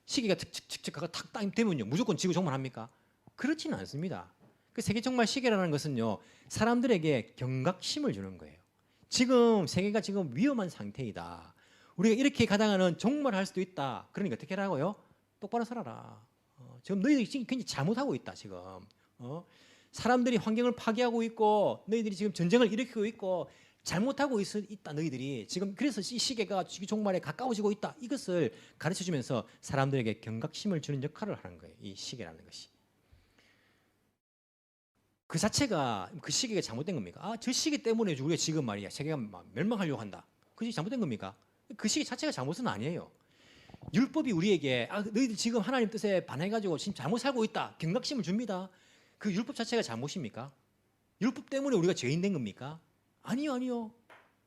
B: 시계가 탁탁탁탁 탁 되면요 무조건 지구 종말합니까? 그렇지는 않습니다. 그 세계 종말 시계라는 것은요 사람들에게 경각심을 주는 거예요. 지금 세계가 지금 위험한 상태이다. 우리가 이렇게 가다가는 종말할 수도 있다. 그러니까 어떻게 하라고요? 똑바로 살아라. 지금 너희들이 지금 굉장히 잘못하고 있다. 지금 사람들이 환경을 파괴하고 있고 너희들이 지금 전쟁을 일으키고 있고 잘못하고 있다. 너희들이 지금 그래서 이 시계가 지구 종말에 가까워지고 있다. 이것을 가르쳐주면서 사람들에게 경각심을 주는 역할을 하는 거예요. 이 시계라는 것이. 그 자체가 그 시계가 잘못된 겁니까? 저 시계 때문에 우리가 지금 말이야 세계가 멸망하려고 한다. 그것이 잘못된 겁니까? 그 시계 자체가 잘못은 아니에요. 율법이 우리에게 너희들 지금 하나님 뜻에 반해가지고 지금 잘못 살고 있다. 경각심을 줍니다. 그 율법 자체가 잘못입니까? 율법 때문에 우리가 죄인 된 겁니까? 아니요.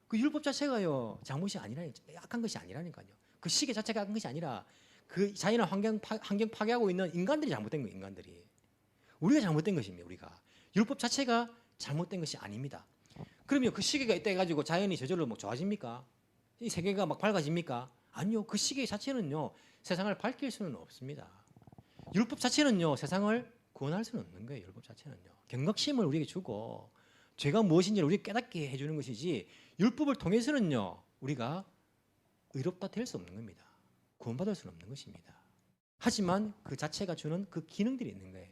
B: 그 율법 자체가요 잘못이 아니라 악한 것이 아니라니까요. 그 시계 자체가 악한 것이 아니라 그 자연의 환경 파괴하고 있는 인간들이 잘못된 거예요. 인간들이. 우리가 잘못된 것입니다. 우리가. 율법 자체가 잘못된 것이 아닙니다. 그러면 그 시계가 있다 해가지고 자연이 저절로 좋아집니까? 이 세계가 막 밝아집니까? 아니요. 그 시계 자체는요 세상을 밝힐 수는 없습니다. 율법 자체는요 세상을 구원할 수는 없는 거예요. 율법 자체는요 경각심을 우리에게 주고 죄가 무엇인지를 우리에게 깨닫게 해주는 것이지 율법을 통해서는요 우리가 의롭다 될 수 없는 겁니다. 구원받을 수는 없는 것입니다. 하지만 그 자체가 주는 그 기능들이 있는 거예요.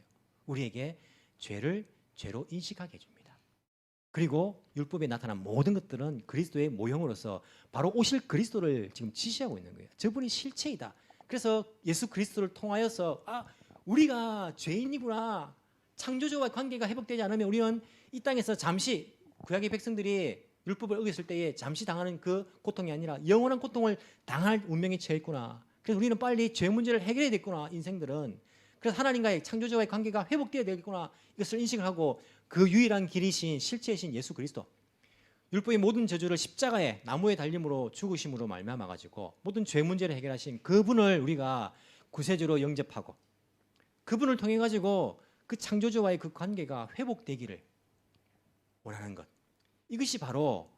B: 우리에게 죄를 죄로 인식하게 해줍니다. 그리고 율법에 나타난 모든 것들은 그리스도의 모형으로서 바로 오실 그리스도를 지금 지시하고 있는 거예요. 저분이 실체이다. 그래서 예수 그리스도를 통하여서 우리가 죄인이구나. 창조주와의 관계가 회복되지 않으면 우리는 이 땅에서 잠시 구약의 백성들이 율법을 어겼을 때에 잠시 당하는 그 고통이 아니라 영원한 고통을 당할 운명에 처해 있구나. 그래서 우리는 빨리 죄 문제를 해결해야 되겠구나. 인생들은. 그래서 하나님과의 창조주와의 관계가 회복되어야 되겠구나. 이것을 인식을 하고 그 유일한 길이신 실체이신 예수 그리스도 율법의 모든 저주를 십자가에 나무에 달림으로 죽으심으로 말미암아 가지고 모든 죄 문제를 해결하신 그분을 우리가 구세주로 영접하고 그분을 통해 가지고 그 창조주와의 그 관계가 회복되기를 원하는 것. 이것이 바로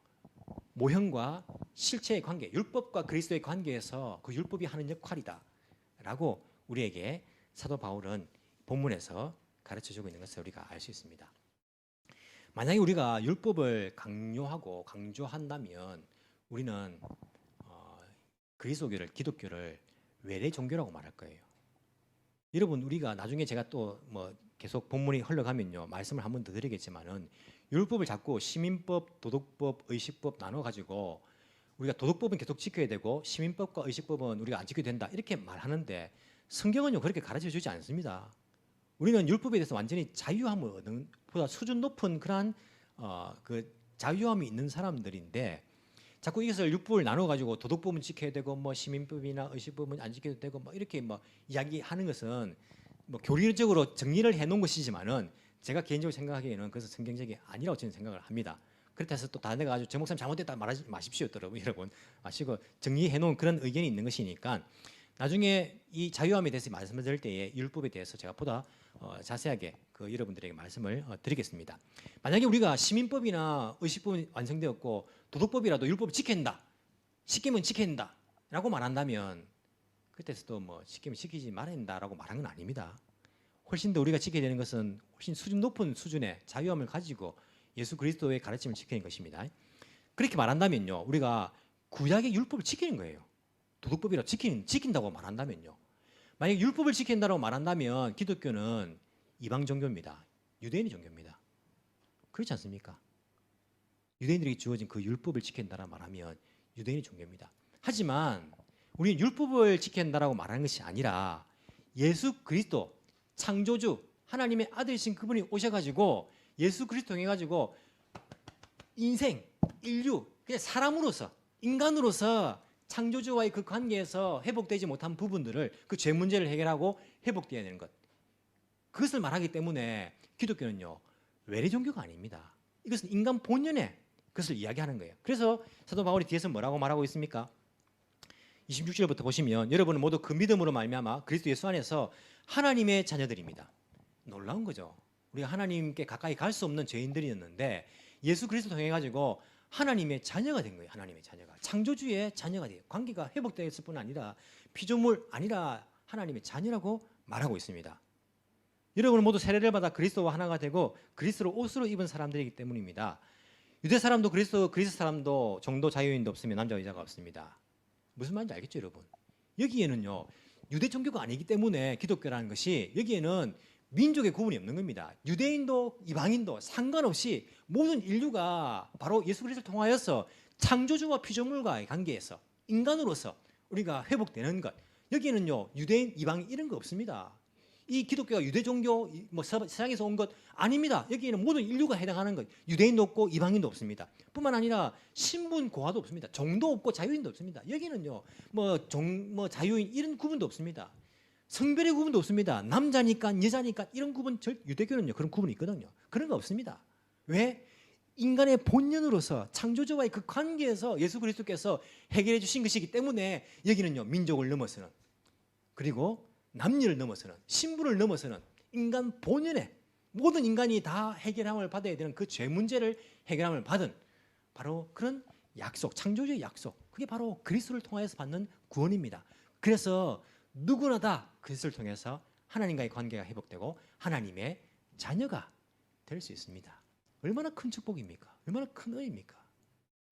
B: 모형과 실체의 관계, 율법과 그리스도의 관계에서 그 율법이 하는 역할이다라고 우리에게 사도 바울은 본문에서 가르쳐주고 있는 것을 우리가 알 수 있습니다. 만약에 우리가 율법을 강요하고 강조한다면 우리는 그리스도교를, 기독교를 외래 종교라고 말할 거예요. 여러분, 우리가 나중에 제가 또 뭐 계속 본문이 흘러가면요 말씀을 한 번 더 드리겠지만은 율법을 자꾸 시민법, 도덕법, 의식법 나눠 가지고 우리가 도덕법은 계속 지켜야 되고 시민법과 의식법은 우리가 안 지켜야 된다 이렇게 말하는데 성경은요 그렇게 가르쳐 주지 않습니다. 우리는 율법에 대해서 완전히 자유함을 얻는 보다 수준 높은 그러한 그 자유함이 있는 사람들인데 자꾸 이것을 율법을 나눠 가지고 도덕법은 지켜야 되고 뭐 시민법이나 의식법은 안 지켜도 되고 뭐 이렇게 뭐 이야기하는 것은 뭐 교리적으로 정리를 해 놓은 것이지만은 제가 개인적으로 생각하기에는 그것은 성경적이 아니라고 저는 생각을 합니다. 그렇다 해서 또 다른 데가 아주 정 목사님 잘못됐다 말하지 마십시오, 여러분. 마시고 정리해 놓은 그런 의견이 있는 것이니까 나중에 이 자유함에 대해서 말씀을 드릴 때에 율법에 대해서 제가 보다 자세하게 그 여러분들에게 말씀을 드리겠습니다. 만약에 우리가 시민법이나 의식법이 완성되었고 도덕법이라도 율법을 지켜야 한다, 시키면 지켜야 한다라고 말한다면 그때서도 뭐 시키면 지키지 말아야 한다라고 말한 건 아닙니다. 훨씬 더 우리가 지켜야 되는 것은 훨씬 수준 높은 수준의 자유함을 가지고 예수 그리스도의 가르침을 지키는 것입니다. 그렇게 말한다면요, 우리가 구약의 율법을 지키는 거예요. 도덕법이라 지킨다고 말한다면요. 만약 율법을 지킨다고 말한다면 기독교는 이방 종교입니다. 유대인의 종교입니다. 그렇지 않습니까? 유대인들에게 주어진 그 율법을 지킨다라 말하면 유대인의 종교입니다. 하지만 우리는 율법을 지킨다라고 말하는 것이 아니라 예수 그리스도 창조주 하나님의 아들이신 그분이 오셔가지고 예수 그리스도 통해 가지고 인생, 인류, 그냥 사람으로서 인간으로서 창조주와의 그 관계에서 회복되지 못한 부분들을 그 죄 문제를 해결하고 회복되어야 되는 것. 그것을 말하기 때문에 기독교는요 외래 종교가 아닙니다. 이것은 인간 본연의 그것을 이야기하는 거예요. 그래서 사도 바울이 뒤에서 뭐라고 말하고 있습니까? 26절부터 보시면 여러분은 모두 그 믿음으로 말미암아 그리스도 예수 안에서 하나님의 자녀들입니다. 놀라운 거죠. 우리가 하나님께 가까이 갈 수 없는 죄인들이었는데 예수 그리스도 통해 가지고 하나님의 자녀가 된 거예요. 하나님의 자녀가 창조주의 자녀가 돼요. 관계가 회복되었을 뿐 아니라 피조물 아니라 하나님의 자녀라고 말하고 있습니다. 여러분은 모두 세례를 받아 그리스도와 하나가 되고 그리스도로 옷으로 입은 사람들이기 때문입니다. 유대 사람도 그리스도 사람도 정도 자유인도 없으며 남자 여자가 없습니다. 무슨 말인지 알겠죠, 여러분? 여기에는요 유대 종교가 아니기 때문에 기독교라는 것이 여기에는 민족의 구분이 없는 겁니다. 유대인도 이방인도 상관없이 모든 인류가 바로 예수 그리스도를 통하여서 창조주와 피조물과의 관계에서 인간으로서 우리가 회복되는 것. 여기에는요 유대인, 이방인 이런 거 없습니다. 이 기독교가 유대 종교 뭐 세상에서 온 것 아닙니다. 여기에는 모든 인류가 해당하는 것. 유대인도 없고 이방인도 없습니다. 뿐만 아니라 신분 고하도 없습니다. 정도 없고 자유인도 없습니다. 여기는요 뭐 자유인 이런 구분도 없습니다. 성별의 구분도 없습니다. 남자니까 여자니까 이런 구분 유대교는요 그런 구분이 있거든요. 그런 거 없습니다. 왜? 인간의 본연으로서 창조주와의 그 관계에서 예수 그리스도께서 해결해 주신 것이기 때문에 여기는요 민족을 넘어서는 그리고 남녀를 넘어서는 신분을 넘어서는 인간 본연의 모든 인간이 다 해결함을 받아야 되는 그 죄 문제를 해결함을 받은 바로 그런 약속, 창조주의 약속. 그게 바로 그리스도를 통해서 받는 구원입니다. 그래서 누구나 다 그리스도를 통해서 하나님과의 관계가 회복되고 하나님의 자녀가 될 수 있습니다. 얼마나 큰 축복입니까? 얼마나 큰 은혜입니까?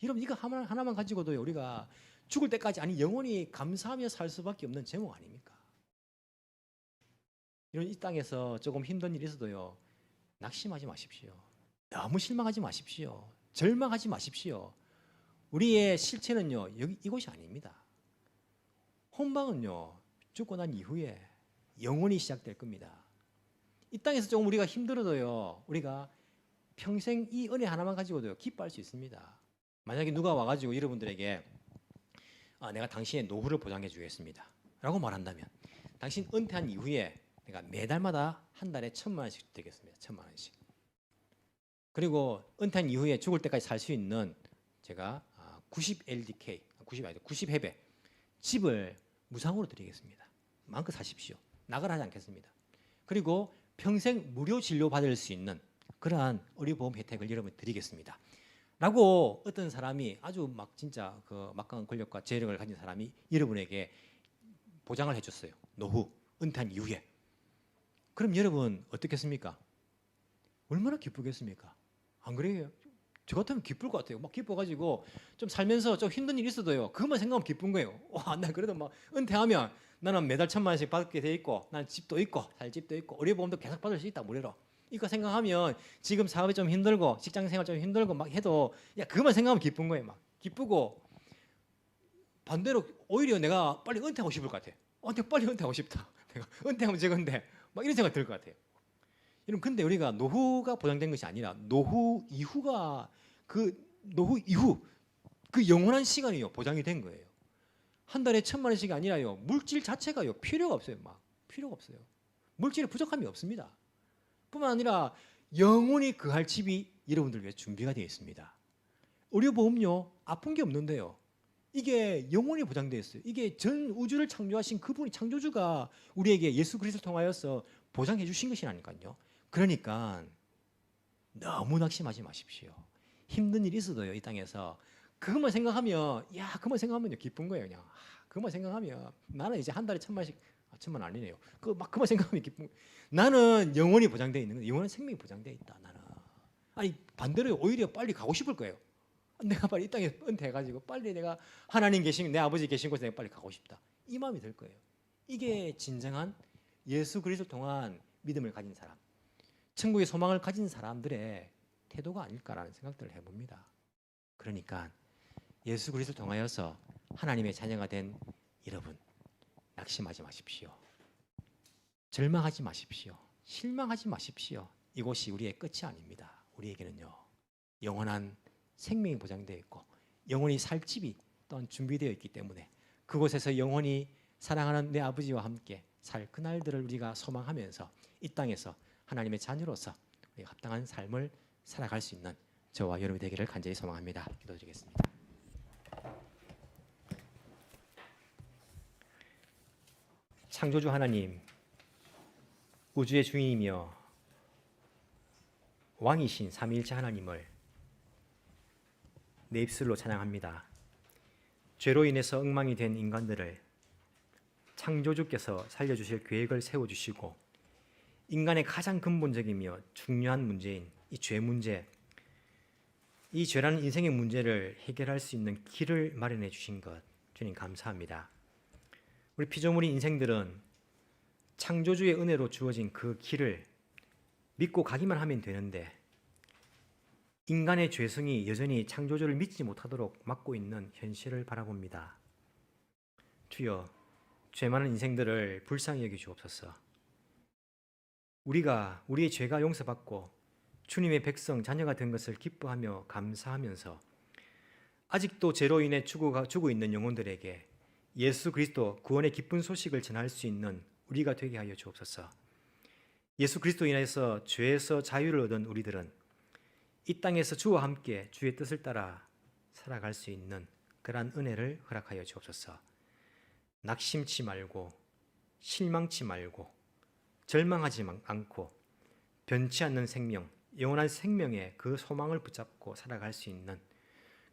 B: 여러분 이거 하나만 가지고도 우리가 죽을 때까지 아니 영원히 감사하며 살 수밖에 없는 제목 아닙니까? 이런 이 땅에서 조금 힘든 일이 있어도요 낙심하지 마십시오. 너무 실망하지 마십시오. 절망하지 마십시오. 우리의 실체는요 이곳이 아닙니다. 혼방은요 죽고 난 이후에 영원히 시작될 겁니다. 이 땅에서 조금 우리가 힘들어도요 우리가 평생 이 은혜 하나만 가지고도 기뻐할 수 있습니다. 만약에 누가 와가지고 여러분들에게 내가 당신의 노후를 보장해 주겠습니다 라고 말한다면 당신 은퇴한 이후에 내가 매달마다 한 달에 1,000만 원씩 되겠습니다. 1,000만 원씩. 그리고 은퇴한 이후에 죽을 때까지 살 수 있는 제가 90LDK, 90회배 집을 무상으로 드리겠습니다. 마음껏 사십시오. 나가라 하지 않겠습니다. 그리고 평생 무료 진료받을 수 있는 그러한 의료보험 혜택을 여러분 드리겠습니다. 라고 어떤 사람이 아주 막 진짜 그 막강한 권력과 재력을 가진 사람이 여러분에게 보장을 해줬어요. 노후, 은퇴한 이후에. 그럼 여러분 어떻겠습니까? 얼마나 기쁘겠습니까? 안 그래요? 저 같으면 기쁠 것 같아요. 막 기뻐가지고 좀 살면서 좀 힘든 일이 있어도요. 그것만 생각하면 기쁜 거예요. 와, 나 그래도 막 은퇴하면 나는 매달 1,000만 원씩 받게 돼 있고, 난 집도 있고, 살 집도 있고, 의료보험도 계속 받을 수 있다 무료로. 이거 생각하면 지금 사업이 좀 힘들고, 직장생활 좀 힘들고 막 해도 야 그것만 생각하면 기쁜 거예요. 막 기쁘고 반대로 오히려 내가 빨리 은퇴하고 싶을 것 같아. 내가 빨리 은퇴하고 싶다. 내가 은퇴하면 저건데 막 이런 생각 들 것 같아요. 여러분 근데 우리가 노후가 보장된 것이 아니라 노후 이후가 노후 이후 그 영원한 시간이요 보장이 된 거예요. 한 달에 1,000만 원씩이 아니라요. 물질 자체가요 필요가 없어요. 막 필요가 없어요. 물질에 부족함이 없습니다. 뿐만 아니라 영원히 거할 집이 여러분들 위해 준비가 되어 있습니다. 의료보험요 아픈 게 없는데요. 이게 영원히 보장되어 있어요. 이게 전 우주를 창조하신 그분이 창조주가 우리에게 예수 그리스도를 통하여서 보장해 주신 것이라니까요. 그러니까 너무 낙심하지 마십시오. 힘든 일이 있어도요 이 땅에서 그것만 생각하면 그것만 생각하면요 기쁜 거예요. 그냥 그것만 생각하면 나는 이제 한 달에 1,000만 원씩 1,000만 원 아니네요. 그만 생각하면 기쁜 거예요. 나는 영원히 보장되어 있는 거예요. 영원한 생명이 보장되어 있다. 나는 아니 반대로 오히려 빨리 가고 싶을 거예요. 내가 빨리 이 땅에 은퇴해가지고 빨리 내가 하나님 계신 내 아버지 계신 곳에 내가 빨리 가고 싶다. 이 마음이 들 거예요. 이게 진정한 예수 그리스도를 통한 믿음을 가진 사람, 천국의 소망을 가진 사람들의 태도가 아닐까라는 생각들을 해봅니다. 그러니까 예수 그리스도를 통하여서 하나님의 자녀가 된 여러분 낙심하지 마십시오. 절망하지 마십시오. 실망하지 마십시오. 이곳이 우리의 끝이 아닙니다. 우리에게는요 영원한 생명이 보장되어 있고 영원히 살 집이 또한 준비되어 있기 때문에 그곳에서 영원히 사랑하는 내 아버지와 함께 살 그날들을 우리가 소망하면서 이 땅에서 하나님의 자녀로서 우리가 합당한 삶을 살아갈 수 있는 저와 여러분이 되기를 간절히 소망합니다. 기도드리겠습니다. 창조주 하나님, 우주의 주인이며 왕이신 삼위일체 하나님을 내 입술로 찬양합니다. 죄로 인해서 엉망이 된 인간들을 창조주께서 살려주실 계획을 세워주시고 인간의 가장 근본적이며 중요한 문제인 이 죄 문제, 이 죄라는 인생의 문제를 해결할 수 있는 길을 마련해 주신 것 주님 감사합니다. 우리 피조물인 인생들은 창조주의 은혜로 주어진 그 길을 믿고 가기만 하면 되는데 인간의 죄성이 여전히 창조주를 믿지 못하도록 막고 있는 현실을 바라봅니다. 주여, 죄 많은 인생들을 불쌍히 여겨 주옵소서. 우리가 우리의 죄가 용서받고 주님의 백성 자녀가 된 것을 기뻐하며 감사하면서 아직도 죄로 인해 죽고 있는 영혼들에게 예수 그리스도 구원의 기쁜 소식을 전할 수 있는 우리가 되게 하여 주옵소서. 예수 그리스도 인해서 죄에서 자유를 얻은 우리들은 이 땅에서 주와 함께 주의 뜻을 따라 살아갈 수 있는 그러한 은혜를 허락하여 주옵소서. 낙심치 말고 실망치 말고 절망하지 않고 변치 않는 생명, 영원한 생명의 그 소망을 붙잡고 살아갈 수 있는,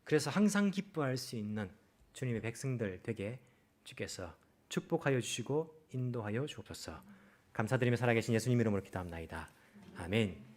B: 그래서 항상 기뻐할 수 있는 주님의 백성들 되게 주께서 축복하여 주시고 인도하여 주옵소서. 감사드리며 살아계신 예수님 이름으로 기도합나이다. 아멘.